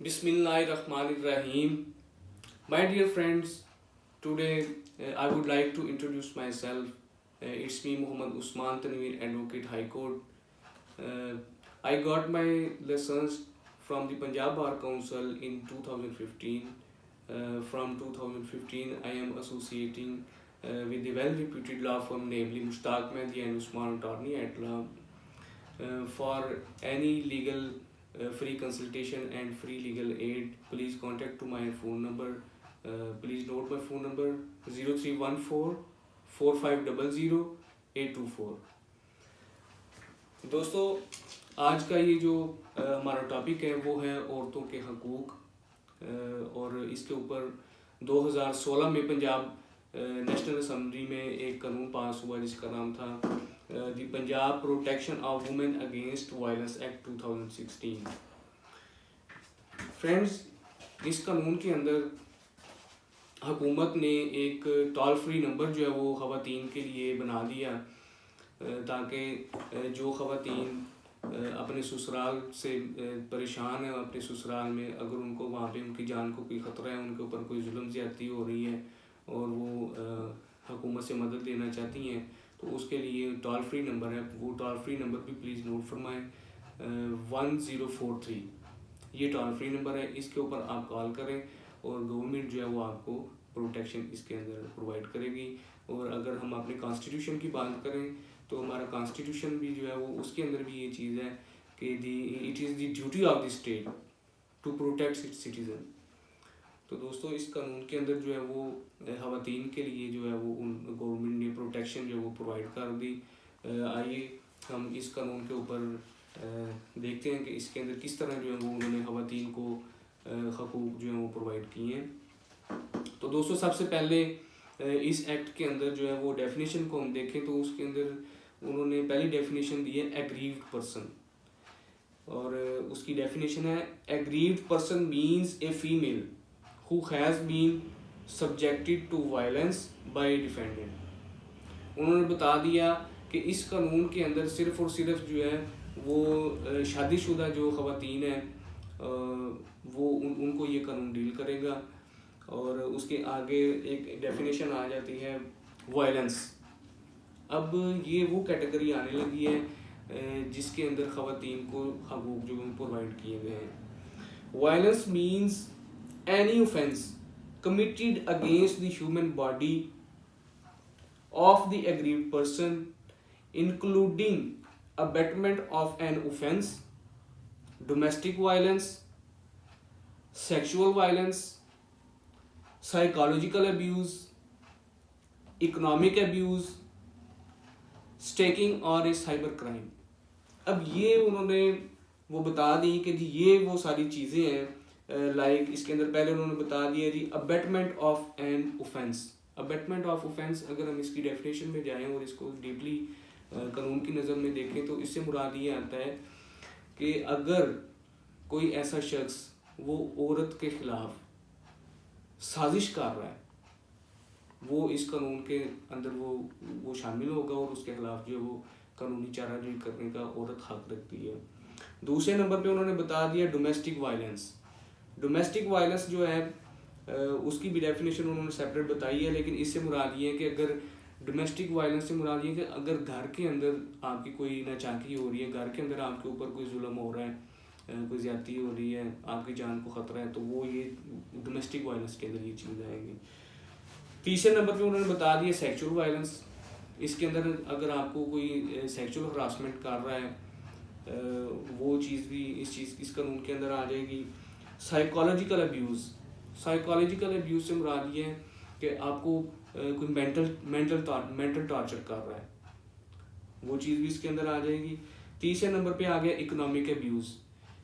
Bismillahirrahmanirrahim. My dear friends, today I would like to introduce myself. It's me, Muhammad Usman Tanveer, Advocate High Court. Uh, I got my lessons from the Punjab Bar Council in 2015. From 2015, I am associating with the well-reputed law firm, namely Mushtaq Mehdi and Usman Attorney at Law. For any legal free consultation and free legal aid, please contact to my phone number. Please note my phone number 0314 4500 824। दोस्तों, आज का ये जो हमारा topic है वो है औरतों के हकूक़, और इसके ऊपर 2016 में पंजाब नेशनल असम्बली में एक कानून पास हुआ जिसका नाम था the Punjab protection of women against violence act 2016। Friends, इस कानून के अंदर हुकूमत ने एक टोल फ्री नंबर जो है वो ख़वातीन के लिए बना दिया, ताकि जो ख़वातीन अपने ससुराल से परेशान है, अपने ससुराल में अगर उनको वहाँ पे उनकी जान को कोई ख़तरा है, उनके ऊपर कोई जुल्म ज़्यादती हो रही है और वो हुकूमत से मदद लेना चाहती हैं, तो उसके लिए टोल फ्री नंबर है। वो टोल फ्री नंबर भी प्लीज़ नोट फरमाएँ, 1043। ये टोल फ्री नंबर है, इसके ऊपर आप कॉल करें और गवर्नमेंट जो है वो आपको प्रोटेक्शन इसके अंदर प्रोवाइड करेगी। और अगर हम अपने कॉन्स्टिट्यूशन की बात करें तो हमारा कॉन्स्टिट्यूशन भी जो है वो उसके अंदर भी ये चीज़ है कि it is the duty of the state to protect its citizen. तो दोस्तों, इस कानून के अंदर जो है वो ख़वातीन के लिए जो है वो गवर्नमेंट ने प्रोटेक्शन जो है वो प्रोवाइड कर दी। आइए हम इस कानून के ऊपर देखते हैं कि इसके अंदर किस तरह जो है वो उन्होंने ख़वातीन को हकूक़ जो है वो प्रोवाइड किए हैं। तो दोस्तों, सबसे पहले इस एक्ट के अंदर जो है वो डेफिनेशन को हम देखें तो उसके अंदर उन्होंने पहली डेफिनेशन दी है एग्रीव्ड पर्सन, और उसकी डेफिनेशन है aggrieved person means a female who has been subjected to violence by defendant. उन्होंने बता दिया कि इस कानून के अंदर सिर्फ़ और सिर्फ जो है वो शादीशुदा जो ख़वातीन हैं वो उनको ये कानून डील करेगा। और उसके आगे एक डेफिनेशन आ जाती है वायलेंस। अब ये वो कैटेगरी आने लगी है जिसके अंदर ख़वातीन को हकूक़ जो प्रोवाइड किए गए हैं। Violence means any offence committed against the human body of the aggrieved person including abetment of an offence, domestic violence, sexual violence, psychological abuse, economic abuse, stalking और साइबर क्राइम। अब ये उन्होंने वो बता दी कि जी ये वो सारी चीज़ें हैं। लाइक इसके अंदर पहले उन्होंने बता दिया जी abetment of an offence. Abetment of offence अगर हम इसकी डेफिनेशन में जाएं और इसको डीपली कानून की नज़र में देखें तो इससे मुराद ये आता है कि अगर कोई ऐसा शख्स वो औरत के खिलाफ साजिश कर रहा है, वो इस कानून के अंदर वो शामिल होगा और उसके खिलाफ जो वो कानूनी चाराजोई करने का औरत हक रखती है। दूसरे नंबर पे उन्होंने बता दिया डोमेस्टिक वायलेंस। डोमेस्टिक वायलेंस जो है उसकी भी डेफिनेशन उन्होंने सेपरेट बताई है, लेकिन इससे मुराद ये है कि अगर डोमेस्टिक वायलेंस से मुराद ये है कि अगर घर के अंदर आपकी कोई नाचाकी हो रही है, घर के अंदर आपके ऊपर कोई जुल्म हो रहा है, कोई ज़्यादती हो रही है, आपकी जान को ख़तरा है, तो वो ये डोमेस्टिक वायलेंस के अंदर ये चीज़ आएगी। तीसरे नंबर पे उन्होंने बता दिया सेक्सुअल वायलेंस। इसके अंदर अगर आपको कोई सेक्सुअल हरासमेंट कर रहा है वो चीज़ भी इस कानून के अंदर आ जाएगी। Psychological abuse. साइकोलॉजिकल अब्यूज़ से मुराद ये है कि आपको कोई मेंटल टॉर्चर कर रहा है, वो चीज़ भी इसके अंदर आ जाएगी। तीसरे नंबर पे आ गया इकोनॉमिक अब्यूज़।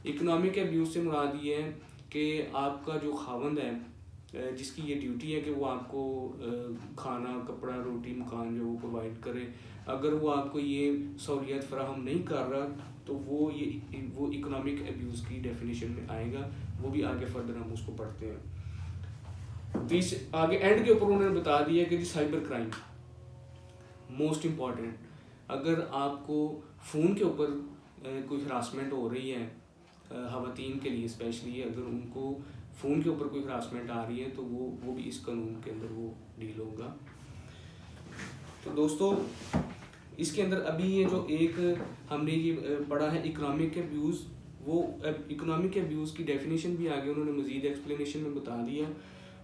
इकोनॉमिक अब्यूज़ से मुराद ये है कि आपका जो खावंद है जिसकी ये ड्यूटी है कि वो आपको खाना, कपड़ा, रोटी, मकान जो वो प्रोवाइड करे, अगर वो आपको ये सहूलियत फराहम नहीं कर रहा तो वो इकोनॉमिक अब्यूज़ की डेफिनेशन में आएगा। वो भी आगे फर्दर हम उसको पढ़ते हैं। आगे एंड के ऊपर उन्होंने बता दिया कि साइबर क्राइम मोस्ट इम्पॉर्टेंट। अगर आपको फ़ोन के ऊपर कोई हरासमेंट हो रही है, ख़वातीन के लिए स्पेशली अगर उनको फ़ोन के ऊपर कोई हरासमेंट आ रही है तो वो भी इस कानून के अंदर वो डील होगा। तो दोस्तों इसके अंदर अभी ये जो एक हमने ये पढ़ा है इकोनॉमिक अब्यूज़, वो इकोनॉमिक अब्यूज़ की डेफिनेशन भी आगे उन्होंने मज़ीद एक्सप्लेनेशन में बता दिया।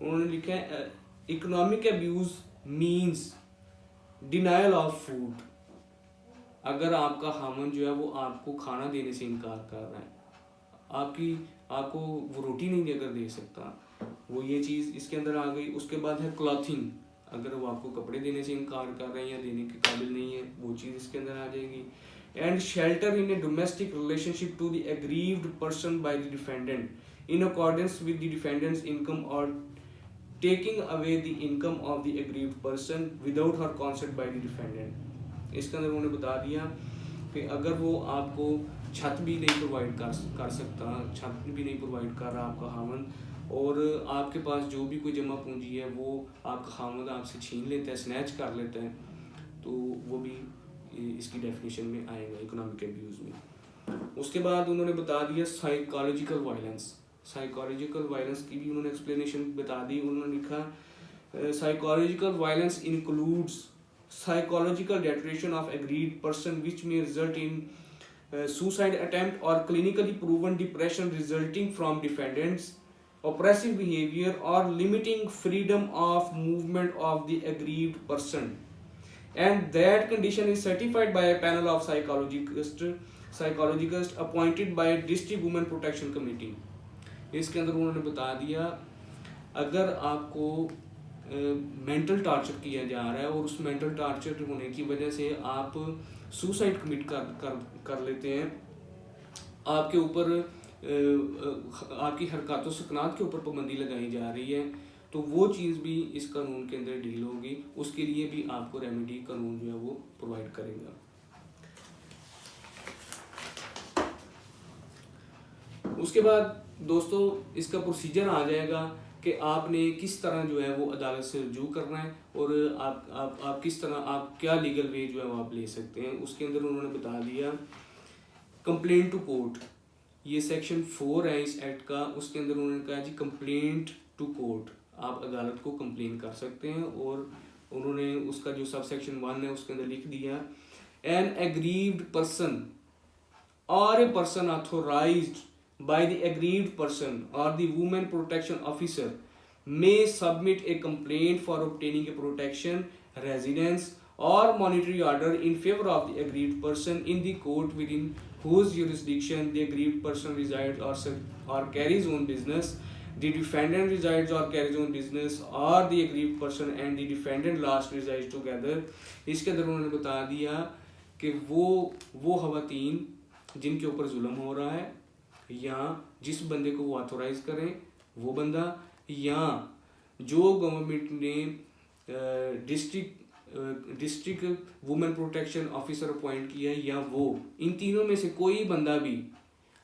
उन्होंने लिखा है economic abuse means denial of food. अगर आपका खामन जो है वो आपको खाना देने से इनकार कर रहा है, आपको वो रोटी नहीं अगर दे सकता, वो ये चीज़ इसके अंदर आ गई। उसके बाद है क्लॉथिंग, अगर वो आपको कपड़े देने से इनकार कर रहे हैं या देने के काबिल नहीं है, वो चीज़ इसके अंदर आ जाएगी। And shelter in a domestic relationship to the aggrieved person by the defendant in accordance with the defendant's income और taking away the income of the aggrieved person without her consent by the defendant. इसके अंदर उन्होंने बता दिया कि अगर वो आपको छत भी नहीं प्रोवाइड कर सकता, छत भी नहीं प्रोवाइड कर रहा आपका खामन, और आपके पास जो भी कोई जमा पूंजी है वो आपका खामन आपसे छीन लेता है, स्नैच कर लेता है, तो वो भी इसकी डेफिनेशन में आएगा इकोनॉमिक अब्यूज़ में। उसके बाद उन्होंने बता दिया साइकोलॉजिकल वायलेंस। साइकोलॉजिकल वायलेंस की भी उन्होंने एक्सप्लेनेशन बता दी। उन्होंने लिखा psychological violence includes psychological deterioration of agreed person which may result in suicide attempt or clinically proven depression resulting from defendants oppressive behavior or limiting freedom of movement of the aggrieved person, and that condition is certified by a panel of psychologists appointed by district women protection committee। इसके अंदर उन्होंने बता दिया अगर आपको mental torture किया जा रहा है और उस मेंटल टार्चर होने की वजह से आप सुसाइड कमिट कर लेते हैं, आपके ऊपर आपकी हरकतों सुकनात के ऊपर पाबंदी लगाई जा रही है, तो वो चीज़ भी इस कानून के अंदर डील होगी। उसके लिए भी आपको रेमेडी कानून जो है वो प्रोवाइड करेगा। उसके बाद दोस्तों इसका प्रोसीजर आ जाएगा कि आपने किस तरह जो है वो अदालत से रुजू करना है और आप किस तरह आप क्या लीगल वे जो है वो आप ले सकते हैं। उसके अंदर उन्होंने बता दिया कंप्लेंट टू कोर्ट, ये सेक्शन 4 है इस एक्ट का। उसके अंदर उन्होंने कहा जी कंप्लेंट टू कोर्ट, आप अदालत को कंप्लेन कर सकते हैं, और उन्होंने उसका जो सब सेक्शन 1 है उसके अंदर लिख दिया एन एग्रीव्ड पर्सन और a person authorised by the aggrieved person or the women protection officer may submit a complaint for obtaining a protection, residence or monetary order in favor of the aggrieved person in the court within whose jurisdiction the aggrieved person resides or carries on business, the defendant resides or carries on business, or the aggrieved person and the defendant last resides together। इसके अंदर उन्होंने बता दिया कि वो ख़वातीन जिनके ऊपर जुल्म हो रहा है या जिस बंदे को वो ऑथोराइज करें वो बंदा, या जो गवर्नमेंट ने district women protection officer appoint किया है, या वो इन तीनों में से कोई बंदा भी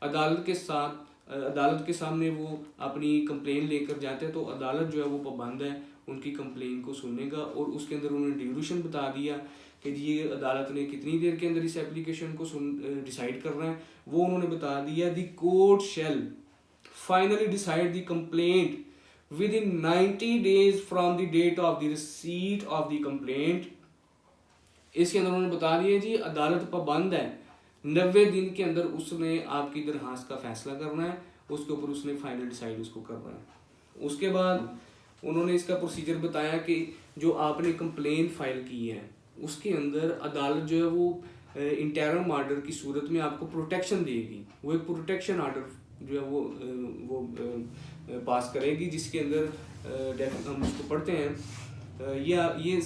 अदालत के सामने वो अपनी कंप्लेन लेकर जाते हैं, तो अदालत जो है वो पाबंद है उनकी कंप्लेन को सुनेगा। और उसके अंदर उन्होंने ड्यूरेशन बता दिया कि ये अदालत ने कितनी देर के अंदर इस एप्लीकेशन को डिसाइड करना है, वो उन्होंने बता दिया the court shall finally decide the complaint within 90 days from the date of the receipt of the complaint. इसके अंदर उन्होंने बता दिया जी अदालत पाबंद है 90 दिन के अंदर उसने आपकी दरखास्त का फैसला करना है, उसके ऊपर उसने फाइनल डिसाइड उसको करना है। उसके बाद उन्होंने इसका प्रोसीजर बताया कि जो आपने कंप्लेन फाइल की है उसके अंदर अदालत जो है वो इंटरम ऑर्डर की सूरत में आपको प्रोटेक्शन देगी, वो एक प्रोटेक्शन ऑर्डर जो है वो पास करेगी, जिसके अंदर हम उसको पढ़ते हैं।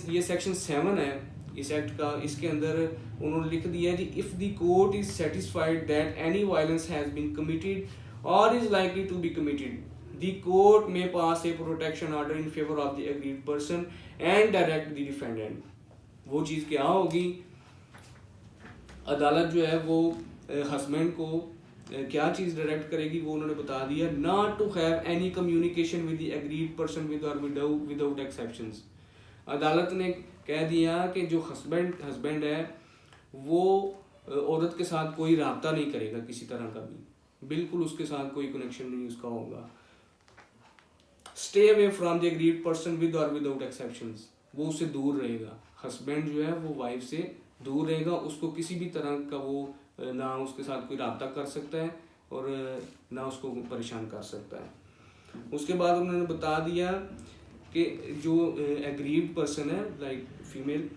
ये सेक्शन 7 है इस एक्ट का। इसके अंदर उन्होंने लिख दिया जी if the court is satisfied that any violence has been committed और is likely to be committed the court may pass a protection order in favour of the aggrieved person and direct the defendant. वो चीज़ क्या होगी, अदालत जो है वो husband को क्या चीज़ डायरेक्ट करेगी, वो उन्होंने बता दिया not to have any communication with the aggrieved person with और विदाउट एक्सेप्शंस। अदालत ने कह दिया कि जो हस्बैंड है वो औरत के साथ कोई राब्ता नहीं करेगा किसी तरह का भी, बिल्कुल उसके साथ कोई कनेक्शन नहीं उसका होगा। Stay away from the aggrieved person with और विदाउट एक्सेप्शंस, वो उससे दूर रहेगा। हस्बैंड जो है वो वाइफ से दूर रहेगा, उसको किसी भी तरह का वो ना उसके साथ कोई रब्ता कर सकता है और ना उसको परेशान कर सकता है। उसके बाद उन्होंने बता दिया कि जो एग्रीड पर्सन है लाइक फीमेल,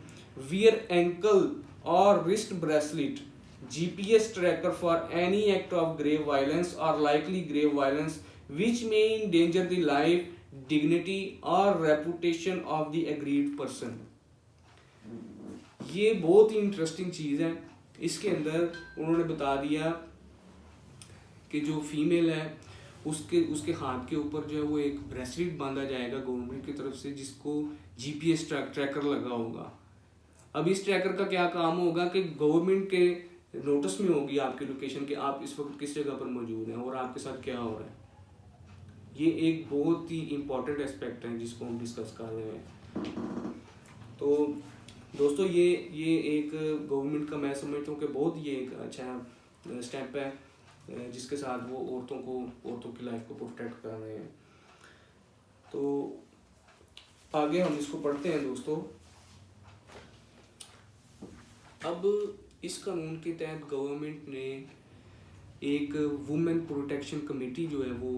वियर एंकल और wrist bracelet, GPS tracker for any act of grave violence or likely grave violence which may endanger the life, dignity or reputation of the aggrieved person। ये बहुत ही interesting चीज़ है। इसके अंदर उन्होंने बता दिया कि जो फीमेल है उसके हाथ के ऊपर जो है वो एक ब्रेसलेट बांधा जाएगा गवर्नमेंट की तरफ से, जिसको GPS ट्रैकर लगा होगा। अब इस ट्रैकर का क्या काम होगा कि गवर्नमेंट के नोटिस में होगी आपकी लोकेशन कि आप इस वक्त किस जगह पर मौजूद हैं और आपके साथ क्या हो रहा है। ये एक बहुत ही इम्पोर्टेंट एस्पेक्ट है जिसको हम डिस्कस कर रहे हैं। तो दोस्तों ये एक गवर्नमेंट का मैं समझता हूँ कि बहुत ये एक अच्छा स्टेप है जिसके साथ वो औरतों की लाइफ को प्रोटेक्ट कर रहे हैं। तो आगे हम इसको पढ़ते हैं दोस्तों। अब इस कानून के तहत गवर्नमेंट ने एक वुमेन प्रोटेक्शन कमेटी जो है वो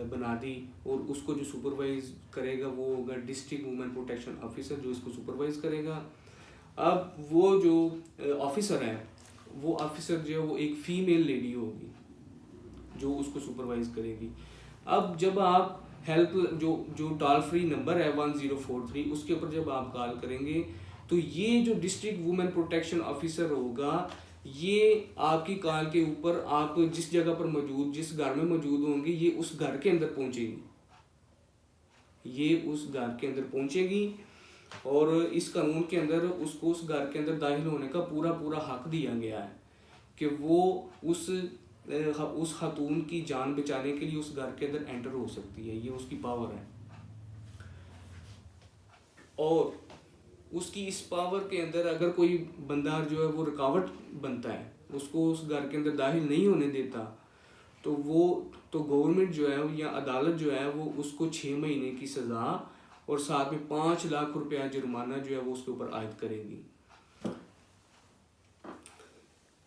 बना दी और उसको जो सुपरवाइज करेगा वो होगा डिस्ट्रिक्ट वुमेन प्रोटेक्शन ऑफिसर, जो इसको सुपरवाइज करेगा। अब वो जो ऑफिसर है वो ऑफिसर जो है वो एक फीमेल लेडी होगी जो उसको सुपरवाइज करेगी। अब जब आप हेल्प जो टोल फ्री नंबर है 1043 उसके ऊपर जब आप कॉल करेंगे तो ये जो डिस्ट्रिक्ट वुमेन प्रोटेक्शन ऑफिसर होगा ये आपकी कॉल के ऊपर आप जिस जगह पर मौजूद, जिस घर में मौजूद होंगे, ये उस घर के अंदर पहुंचेगी, ये उस घर के अंदर पहुंचेगी और इस कानून के अंदर उसको उस घर के अंदर दाखिल होने का पूरा हक दिया गया है कि वो उस खातून की जान बचाने के लिए उस घर के अंदर एंटर हो सकती है, ये उसकी पावर है। और उसकी इस पावर के अंदर अगर कोई बंदा जो है वो रुकावट बनता है, उसको उस घर के अंदर दाखिल नहीं होने देता, तो गवर्नमेंट जो है या अदालत जो है वो उसको 6 महीने की सज़ा और साथ में 5 लाख रुपया जुर्माना जो है वो उसके ऊपर आयद करेगी।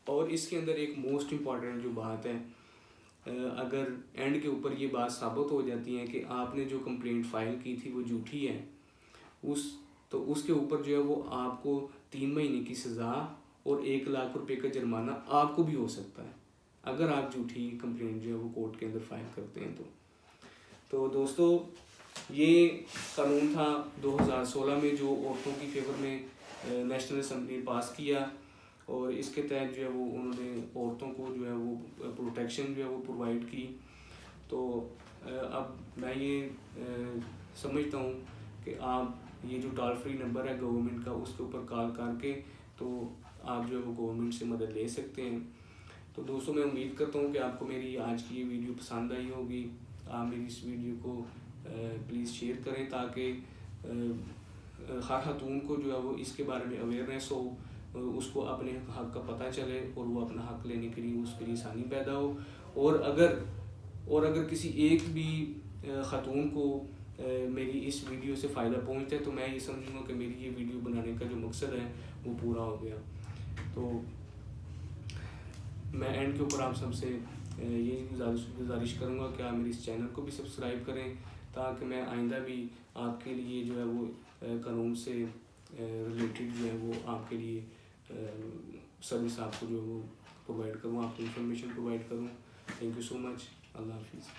और इसके अंदर एक मोस्ट इम्पॉर्टेंट जो बात है, अगर एंड के ऊपर ये बात साबित हो जाती है कि आपने जो कंप्लेंट फाइल की थी वो झूठी है, तो उसके ऊपर जो है वो आपको 3 महीने की सज़ा और 1 लाख रुपए का जुर्माना आपको भी हो सकता है अगर आप झूठी कंप्लेंट जो है वो कोर्ट के अंदर फाइल करते हैं। तो दोस्तों ये कानून था 2016 में जो औरतों की फेवर में नेशनल असेंबली ने पास किया और इसके तहत जो है वो उन्होंने औरतों को जो है वो प्रोटेक्शन जो है वो प्रोवाइड की। तो अब मैं ये समझता हूँ कि आप ये जो टोल फ्री नंबर है गवर्नमेंट का उसके ऊपर कॉल करके तो आप जो है वो गवर्नमेंट से मदद ले सकते हैं। तो दोस्तों मैं उम्मीद करता हूँ कि आपको मेरी आज की ये वीडियो पसंद आई होगी। आप मेरी इस वीडियो को प्लीज़ शेयर करें ताकि हर खातून को जो है वो इसके बारे में अवेयरनेस हो, उसको अपने हक़ का पता चले और वो अपना हक़ लेने के लिए उसके लिए आसानी पैदा हो। और अगर किसी एक भी खातून को मेरी इस वीडियो से फ़ायदा पहुंचता है तो मैं ये समझूंगा कि मेरी ये वीडियो बनाने का जो मकसद है वो पूरा हो गया। तो मैं एंड के ऊपर आप सबसे ये गुजारिश करूंगा कि आप मेरे इस चैनल को भी सब्सक्राइब करें ताकि मैं आइंदा भी आपके लिए जो है वो कानून से रिलेटेड जो है वो आपके लिए सर्विस आपको जो है वो प्रोवाइड करूँ, आपको इन्फॉर्मेशन प्रोवाइड करूँ। Thank you so much. अल्लाह हाफिज़।